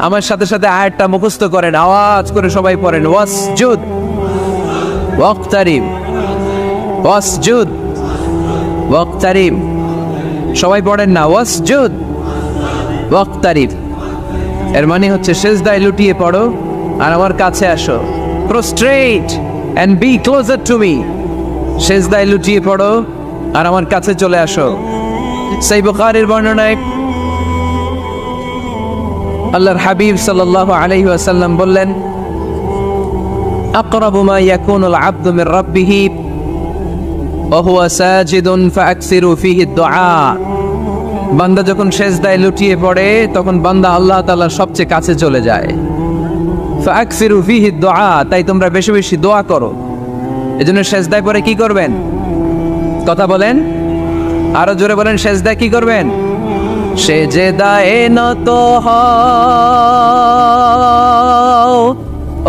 আমার সাথে সাথে আয়াতটা মুখস্থ করেন, আওয়াজ করে সবাই পড়েন, ওয়াসজুদ ওয়াক্তারিব, ওয়াসজুদ ওয়াক্তারিব। সবাই পড়েন না, ওয়াসজুদ ওয়াক্তারিব। এর মানে হচ্ছে সেজদায় লুটিয়ে পড়ো আর আমার কাছে আসো। Prostrate and be closer to me. সেজদায় লুটিয়ে পড়ো আর আমার কাছে চলে আসো। সেই বুখারীর বর্ণনায় আল্লাহর হাবিব সাল্লাল্লাহু আলাইহি ওয়াসাল্লাম বললেন, আকরাবু মা ইয়াকুনুল আবদু মির রাব্বিহি ওয়া হুয়া সাজিদুন ফাআকসিরু ফীহি দুআ। বান্দা যখন সেজদায় লুটিয়ে পড়ে তখন বান্দা আল্লাহ তাআলার সবচেয়ে কাছে চলে যায়। ফাআকসিরু ফীহি দুআ, তাই তোমরা বেশি বেশি দোয়া করো। এজন্য সেজদায় পড়ে কি করবেন? কথা বলেন, আরো জোরে বলেন, সেজদায় কি করবেন? সেজদায়ে নত হও,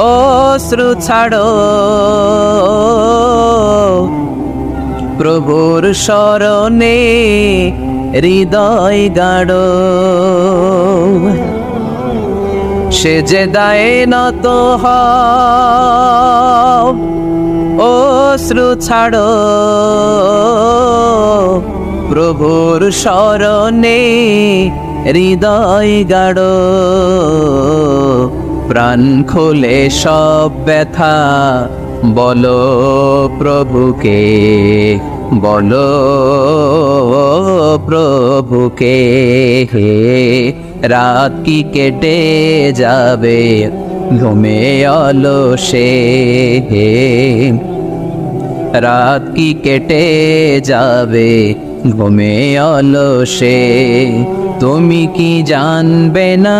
অশ্রু ছাড়ো, প্রভুর শরণে হৃদয় গাড়ো। সেজদায়ে নত হও, অশ্রু ছাড়ো, প্রভুর শরণে হৃদয় গাড়ো। প্রাণ খুলে সব ব্যথা বলো প্রভুকে, বলো প্রভুকে। রাত কি কেটে যাবে ঘুমে অলসে রাত কি কেটে যাবে ঘুমে অলসে, তুমি কি জানবে না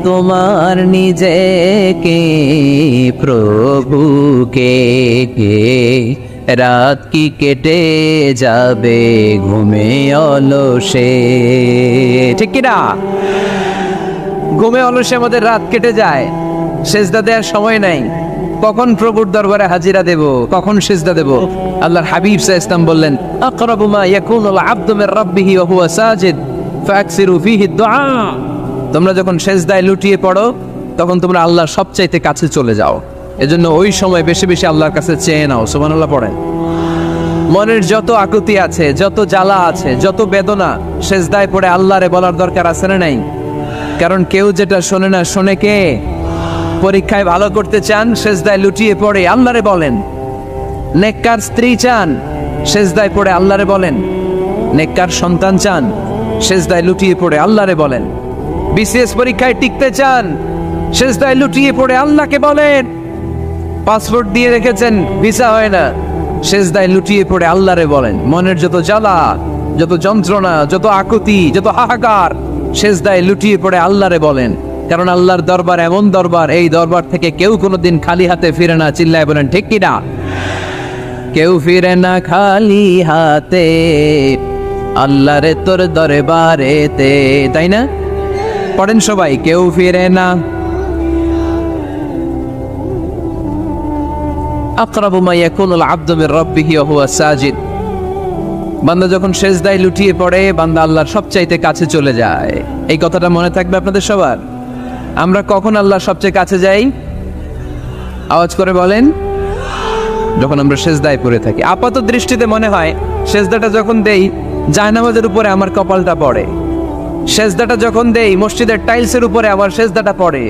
তোমার নিজেকে প্রভুকে, রাত কি কেটে যাবে ঘুমে অলসে। ঠিক কিনা? ঘুমে অলসে আমাদের রাত কেটে যায়, সেজদা দেওয়ার সময় নাই। কখন প্রভুর দরবারে হাজিরা দেব, কখন সেজদা দেব? আল্লাহর হাবিব সাল্লাল্লাহু আলাইহি ওয়াসাল্লাম বললেন, আকরাবু মা ইয়াকুনুল আবদু মির রাব্বিহি ওয়া হুয়া সাজিদ ফাকসিরু ফীহি দুআ। তোমরা যখন সেজদায় লুটিয়ে পড়ো তখন তোমরা আল্লাহর সবচাইতে কাছে চলে যাও, এজন্য ওই সময় বেশি বেশি আল্লাহর কাছে চেয়ে নাও। সুবহানাল্লাহ পড়েন। মনের যত আকুতি আছে, যত জ্বালা আছে, যত বেদনা, সেজদায় পড়ে আল্লাহরে বলার দরকার আছে না নাই? কারণ কেউ যেটা শোনে না, শোনে কে? পরীক্ষায় ভালো করতে চান, সেজদায় লুটিয়ে পড়ে আল্লাহরে বলেন। নেককার স্ত্রী চান, সেজদায় পড়ে আল্লাহরে বলেন। নেককার সন্তান চান, সেজদায় লুটিয়ে পড়ে আল্লাহরে বলেন। বিসিএস পরীক্ষায় টিকতে চান, সেজদায় লুটিয়ে পড়ে আল্লাহকে বলেন। পাসপোর্ট দিয়ে রেখেছেন, ভিসা হয় না, সেজদায় লুটিয়ে পড়ে আল্লাহরে বলেন। মনের যত জ্বালা, যত যন্ত্রণা, যত আকুতি, যত হাহাকার, সেজদায় লুটিয়ে পড়ে আল্লাহরে বলেন। কারণ আল্লাহর দরবার এমন দরবার, এই দরবার থেকে কেউ কোনোদিন খালি হাতে ফিরে না। চিল্লায় বলেন ঠিক কিনা? কেউ ফিরে না খালি হাতে আল্লাহরে তোর দরবারেতে, তাই না? পড়েন সবাই, কেউ ফিরে না। আকরাবু মা ইয়াকুনুল আবদু মির রাব্বিহি ওয়া হুয়া সাজিদ। বান্দা যখন সেজদায় লুটিয়ে পড়ে, বান্দা আল্লাহর সবচাইতে কাছে চলে যায়। এই কথাটা মনে থাকবে আপনাদের সবার। আমরা কখন আল্লাহর সবচেয়ে কাছে যাই? আওয়াজ করে বলেন। যখন আমরা সেজদায় পড়ে থাকি। আপাত দৃষ্টিতে মনে হয় সেজদাটা যখন দেই জায়নামাজের উপরে আমার কপালটা পড়ে, সেজদাটা যখন দেই মসজিদের টাইলসের উপরে আমার সেজদাটা পড়ে,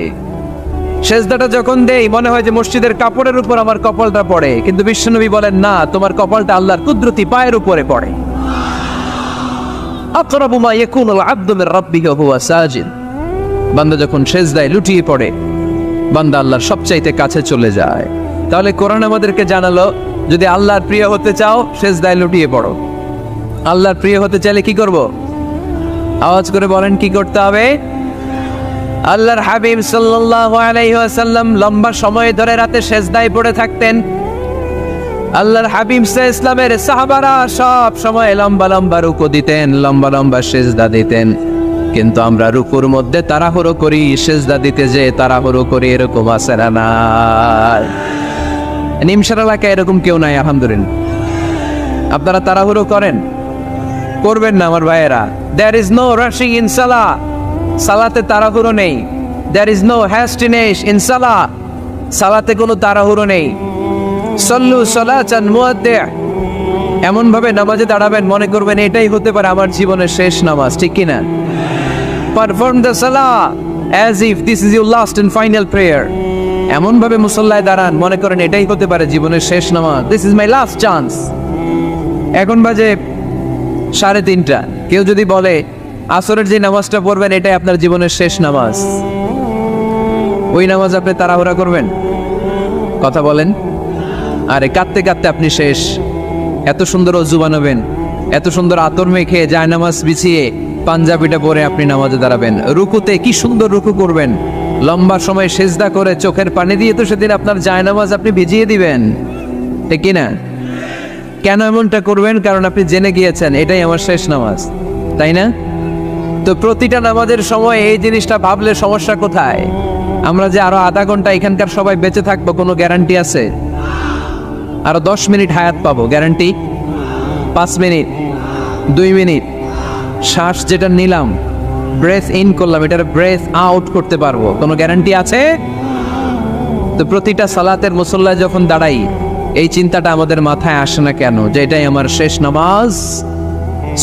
সেজদাটা যখন দেই মনে হয় যে মসজিদের কাপড়ের উপর আমার কপালটা পড়ে। কিন্তু বিশ্বনবী বলেন না, তোমার কপালটা আল্লাহর কুদরতি পায়ের উপরে পড়ে। আকরাবু মা ইয়াকুনুল আবদু মির রাব্বিহি ওয়া হুয়া সাজিদ। বান্দা যখন সেজদায় লুটিয়ে পড়ে, বান্দা আল্লাহর সবচাইতে কাছে চলে যায়। তাহলে কোরআন আমাদেরকে জানালো, যদি আল্লাহর প্রিয় হতে চাও সেজদায় লুটিয়ে পড়ো। আল্লাহর প্রিয় হতে চাইলে কি করব? আওয়াজ করে বলেন, কি করতে হবে? আল্লাহর হাবিব সাল্লাল্লাহু আলাইহি ওয়াসাল্লাম লম্বা সময় ধরে রাতে সেজদায় পড়ে থাকতেন। আল্লাহর হাবিব সাল্লাল্লাহু আলাইহি ওয়াসাল্লামের সাহাবারা সব সময় লম্বা লম্বা রুকু দিতেন, লম্বা লম্বা সেজদা দিতেন। কিন্তু আমরা রুকুর মধ্যে তাড়াহুড়ো করি, সেজদা দিতে যে তাড়াহুড়ো করি, এরকম আছে না? নিমসার এলাকায় এরকম কেউ নাই আলহামদুলিল্লাহ। আপনারা তাড়াহুড়ো করেন? করবেন না আমার ভাইয়েরা। There is no rushing in salah. সালাতে তাড়াহুড়ো নেই। There is no hastiness in salah. সালাতে কোনো তাড়াহুড়ো নেই। সল্লু সালাতান মুআদ্দি'। এমন ভাবে নামাজে দাঁড়াবেন মনে করবেন এটাই হতে পারে আমার জীবনের শেষ নামাজ, ঠিক কি না? Perform the salah as if this is your last and final prayer. এমন ভাবে মুসল্লায় দাঁড়ান মনে করেন এটাই হতে পারে জীবনের শেষ নামাজ। This is my last chance. এখন বাজে 3:30। কেউ যদি বলে আসরের যে নামাজটা পড়বেন এটাই আপনার জীবনের শেষ নামাজ, ওই নামাজ আপনি তাড়াহুড়া করবেন? কথা বলেন। আরে কাঁদতে কাঁদতে আপনি শেষ। এত সুন্দর ওযু বানাবেন, এত সুন্দর আতর মেখে জায়নামাজ বিছিয়ে পাঞ্জাবিটা পরে আপনি নামাজে দাঁড়াবেন। রুকুতে কি সুন্দর রুকু করবেন, লম্বা সময় সেজদা করে চোখের পানি দিয়ে তো সেদিন আপনার জায়নামাজ আপনি ভিজিয়ে দিবেন, ঠিক কি না? কেন এমনটা করবেন? কারণ আপনি জেনে গিয়েছেন এটাই আমার শেষ নামাজ, তাই না? তো প্রতিটা নামাজের সময় এই জিনিসটা ভাবলে সমস্যা কোথায়? আমরা যে আরো আধা ঘন্টা এখানকার সবাই বেঁচে থাকবো কোনো গ্যারান্টি আছে? আরো 10 মিনিট হায়াত পাবো, গ্যারান্টি? 5 মিনিট, 2 মিনিট, শ্বাস যেটা নিলাম, ব্রেথ ইন করলাম, এটার ব্রেথ আউট করতে পারবো, কোনো গ্যারান্টি আছে? তো প্রতিটা সালাতের মুসল্লায় যখন দাঁড়াই এই চিন্তাটা আমাদের মাথায় আসে না কেন যে এটাই আমার শেষ নামাজ?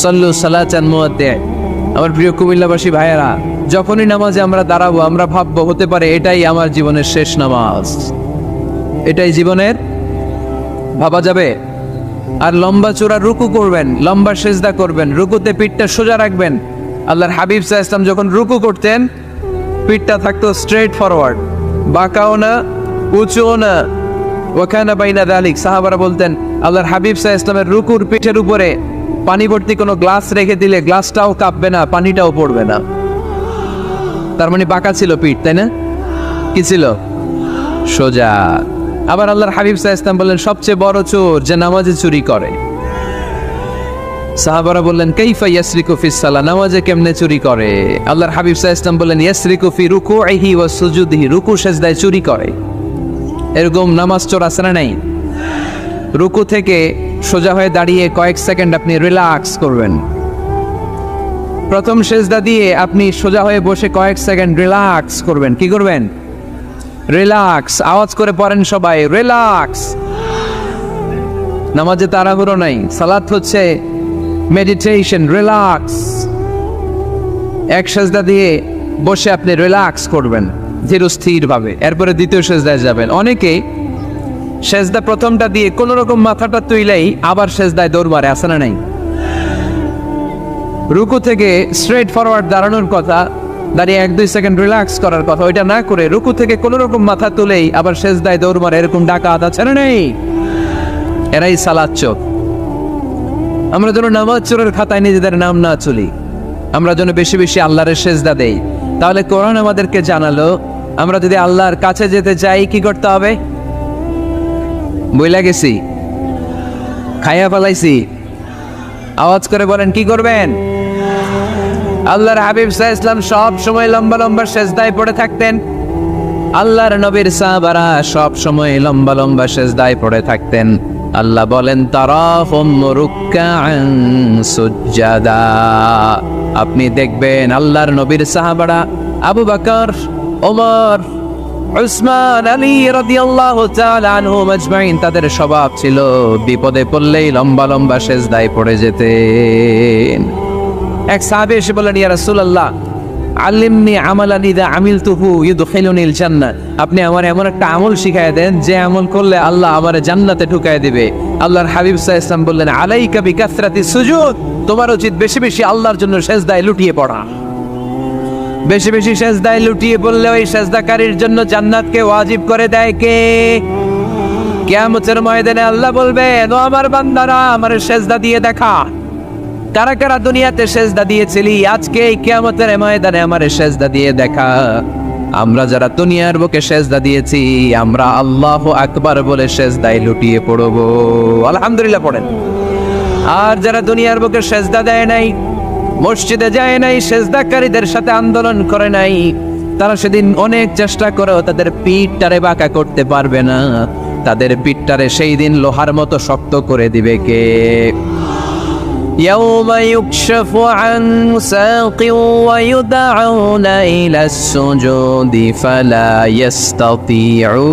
সল্লু সালাতান মুআদ্দি'। আমার প্রিয় কুমিল্লাবাসী ভাইয়েরা, যখনই নামাজে আমরা দাঁড়াবো আমরা ভাববো হতে পারে এটাই আমার জীবনের শেষ নামাজ, এটাই জীবনের, ভাবা যাবে? আর লম্বা চূড়া রুকু করবেন, লম্বা সেজদা করবেন, রুকুতে পিঠটা সোজা রাখবেন। আল্লাহর হাবিব সাল্লাল্লাহু আলাইহি ওয়াসাল্লাম যখন রুকু করতেন পিঠটা থাকতো স্ট্রেট ফরওয়ার্ড, বাঁকাও না, উঁচুও না, ওয়াকানা বাইনা যালিক। সাহাবারা বলতেন আল্লাহর হাবিব সাল্লাল্লাহু আলাইহি ওয়াসাল্লামের রুকুর পিঠের উপরে পানি ভর্তি কোনো গ্লাস রেখে দিলে গ্লাসটাও কাঁপবে না, পানিটাও পড়বে না। তার মানে বাঁকা ছিল পিঠ, তাই না? কি ছিল? সোজা। আবার আল্লাহর হাবিব সাল্লাল্লাহু আলাইহি ওয়াসাল্লাম বললেন সবচেয়ে বড় চোর যে নামাজে চুরি করে। সাহাবারা বললেন কাইফা ইয়াসরিকু ফিস সালাহ, নামাজে কেমনে চুরি করে? আল্লাহর হাবিব সাল্লাল্লাহু আলাইহি ওয়াসাল্লাম বললেন ইয়াসরিকু ফি রুকুইহি ওয়া সুজুদিহি, রুকু সেজদায় চুরি করে। এরকম নামাজ চোর আছে না নাই? রুকু থেকে সোজা হয়ে দাঁড়িয়ে কয়েক সেকেন্ড আপনি রিল্যাক্স করবেন। প্রথম সেজদা দিয়ে আপনি সোজা হয়ে বসে কয়েক সেকেন্ড রিল্যাক্স করবেন। কি করবেন? রিল্যাক্স। আওয়াজ করে পড়েন সবাই, রিল্যাক্স। নামাজে তাড়াহুড়ো নাই, সালাত হচ্ছে মেডিটেশন, রিল্যাক্স। এক সেজদা দিয়ে বসে আপনি রিল্যাক্স করবেন ধীরস্থির ভাবে, এরপরে দ্বিতীয় সেজদায় যাবেন। অনেকে সেজদা প্রথমটা দিয়ে কোন রকম মাথাটা তুইলেই আবার সেজদায় দৌড় মারে, আছে না নাই? রুকু থেকে স্ট্রেট ফরওয়ার্ড দাঁড়ানোর কথা, দাঁড়িয়ে 1-2 সেকেন্ড রিল্যাক্স করার কথা, ওইটা না করে রুকু থেকে কোন রকম মাথা তুলেই আবার সেজদায় দৌড় মারে, এরকম ডাকাত আছে না নাই? এরাই সালাত চোর। আমরা যেন নামাজ চোরের খাতায় নিজেদের নাম না চলি, আমরা যেন বেশি বেশি আল্লাহর সেজদা দেই। তাহলে কোরআন আমাদেরকে জানালো আমরা যদি আল্লাহর কাছে যেতে চাই কি করতে হবে? বইলা গেছি, খাইয়া ফেলাইছি, আওয়াজ করে বলেন কি করবেন? আল্লাহর হাবিব সাল্লাল্লাহু আলাইহি ওয়াসাল্লাম সব সময় লম্বা লম্বা সেজদায় পড়ে থাকতেন। আল্লাহর নবীর সাহাবারা সব সময় লম্বা লম্বা সেজদায় পড়ে থাকতেন। আল্লাহ বলেন তারাহুম রুকআন সুজদা, আপনি দেখবেন আল্লাহর নবীর সাহাবারা আবু বকর, ওমর, উসমান, আলী রাদিয়াল্লাহু তাআলা আনহুম আজমাইন, তাদের স্বভাব ছিল বিপদে পড়লেই লম্বা লম্বা সেজদায় পড়ে যেতেন। এক সাহাবী এসে বললেন ইয়া রাসূলুল্লাহ আল্লিমনি আমালান ইযা আমিলতুহু ইউদখিলুনিল জান্নাহ, আপনি আমার এমন একটা আমল শিখায় দেন যে আমল করলে আল্লাহ আমারে জান্নাতে ঢুকায় দিবে। আল্লাহর হাবিব সাল্লাল্লাহু আলাইহি ওয়াসাল্লাম বললেন আলাইকা বিকাসরাতিস সুজুদ, তোমার উচিত বেশি বেশি আল্লাহর জন্য সেজদায় লুটিয়ে পড়া। বেশি বেশি সেজদায় লুটিয়ে পড়লে ওই সেজদাকারীর জন্য জান্নাতকে ওয়াজিব করে দেয় কে? কিয়ামতের ময়দানে আল্লাহ বলবেন ও আমার বান্দারা আমার সেজদা দিয়ে দেখা, কারা কারা দুনিয়াতে সেজদা দিয়েছিলি, আজকে এই কিয়ামতের ময়দানে আমার সেজদা দিয়ে দেখা। আমরা যারা দুনিয়ার বুকে সেজদা দিয়েছি আমরা আল্লাহু আকবার বলে সেজদায় লুটিয়ে পড়ব, আলহামদুলিল্লাহ পড়েন। আর যারা দুনিয়ার বুকে সেজদা দেয় নাই, মসজিদে যায় নাই, সেজদাকারীদের সাথে আন্দোলন করে নাই, তারা সেদিন অনেক চেষ্টা করেও তাদের পিঠটারে বাঁকা করতে পারবে না। তাদের পিঠটারে সেই দিন লোহার মতো শক্ত করে দিবে কে? يوم يكشف عن ساق ويدعون إلى السجود فلا يستطيعون,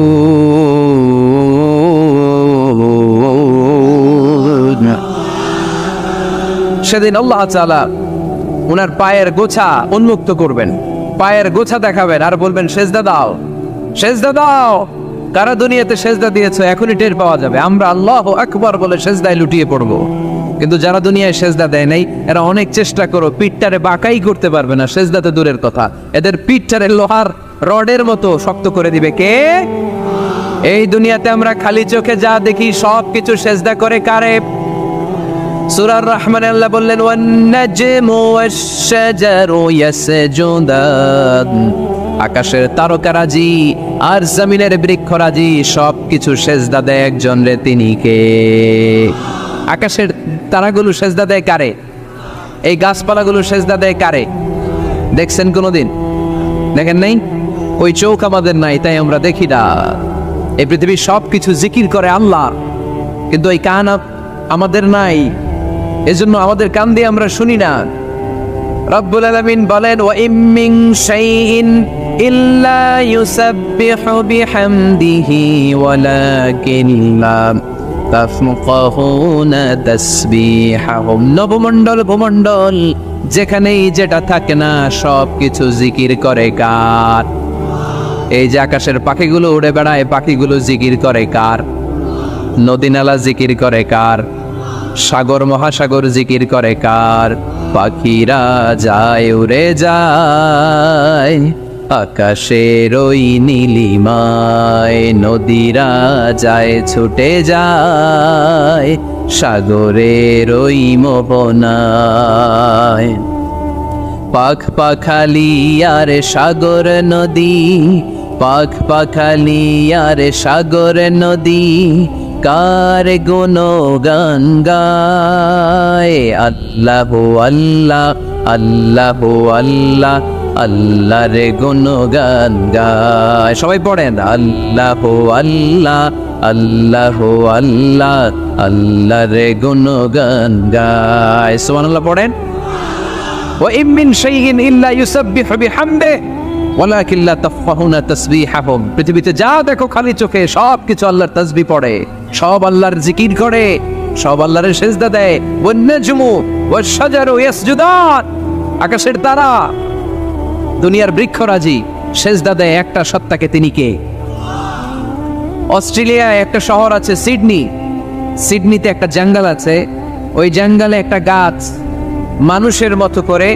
সেদিন আল্লাহ তাআলা ওনার পায়ের গোছা উন্মুক্ত করবেন, পায়ের গোছা দেখাবেন আর বলবেন সেজদা দাও, সেজদা দাও। কারা দুনিয়াতে সেজদা দিয়েছো এখনই টের পাওয়া যাবে। আমরা আল্লাহু আকবার বলে সেজদায় লুটিয়ে পড়বো, কিন্তু যারা দুনিয়ায় সেজদা দেয় নাই এরা অনেক চেষ্টা করো পিঠটারে বাঁকাই করতে পারবে না, সেজদাতে দূরের কথা, এদের পিঠটারে লোহার রডের মতো শক্ত করে দিবে কে? এই দুনিয়াতে আমরা খালি চোখে যা দেখি সব কিছু সেজদা করে কারে? সূরা আর-রহমানে আল্লাহ বললেন ওয়ান নাজমু ওয়াশ-শাজারু ইয়াসজুদান, আকাশের তারকারাজি আর জমিনের বৃক্ষরাজি সব কিছু সেজদা দেয় একজন রে, তিনি কে? আকাশের তারাগুলো সেজদা দেয় কারে? এই গাছপালাগুলো সেজদা দেয় কারে? দেখছেন কোনোদিন? দেখেন নাই? ওই চোখ আমাদের নাই তাই আমরা দেখি না। এই পৃথিবীর সব কিছু জিকির করে আল্লাহ, কিন্তু এই কান আমাদের নাই, এজন্য আমাদের কান দিয়ে আমরা শুনি না। রব্বুল আলামিন বলেন ওয়া ইম মিন শাইইন ইল্লা ইউসাব্বিহু বিহামদিহি ওয়ালাকিন লা তাফকাহুনা তাসবিহাহুম, নবমণ্ডল ভূমণ্ডল যেখানেই যেটা থাকে না সব কিছু জিকির করে কার? এই যে আকাশের পাখিগুলো উড়ে বেড়ায়, পাখিগুলো জিকির করে কার? নদী নালা জিকির করে কার? সাগর মহাসাগর জিকির করে কার? পাখিরা যায় উড়ে যায় আকাশের ওই নীলিমায় নদীরা যায় ছুটে যায় সাগরের ওই মোহনায়। পাখ পাখালি আর সাগর নদী, পাখ পাখালি আর সাগর নদী, কার গুণগান গায়। আল্লাহ আল্লাহ আল্লাহ আল্লাহ আল্লাহ রে গুণগান গায়। সবাই পড়েন আল্লাহ আল্লাহ আল্লাহ আল্লাহ আল্লাহ রে গুণগান গায়। সুবহানাল্লাহ পড়েন। وإن من شيء إلا يسبح بحمده ولكن لا تفقهون تسبيحهم। পৃথিবীতে যা দেখো খালি চোখে সব কিছু আল্লাহর তাসবিহ পড়ে, সব আল্লাহর জিকির করে, সব আল্লাহর সিজদা দেয়। ওয়ান-নাজমু ওয়াশ-শাজারু ইয়াসজুদান। আকাশের তারা, দুনিয়ার বৃক্ষরাজি সিজদা দেয় একটা সত্তাকে। তিনি কে? অস্ট্রেলিয়ায় একটা শহর আছে সিডনি, সিডনিতে একটা জঙ্গল আছে, ওই জঙ্গলে একটা গাছ মানুষের মতো করে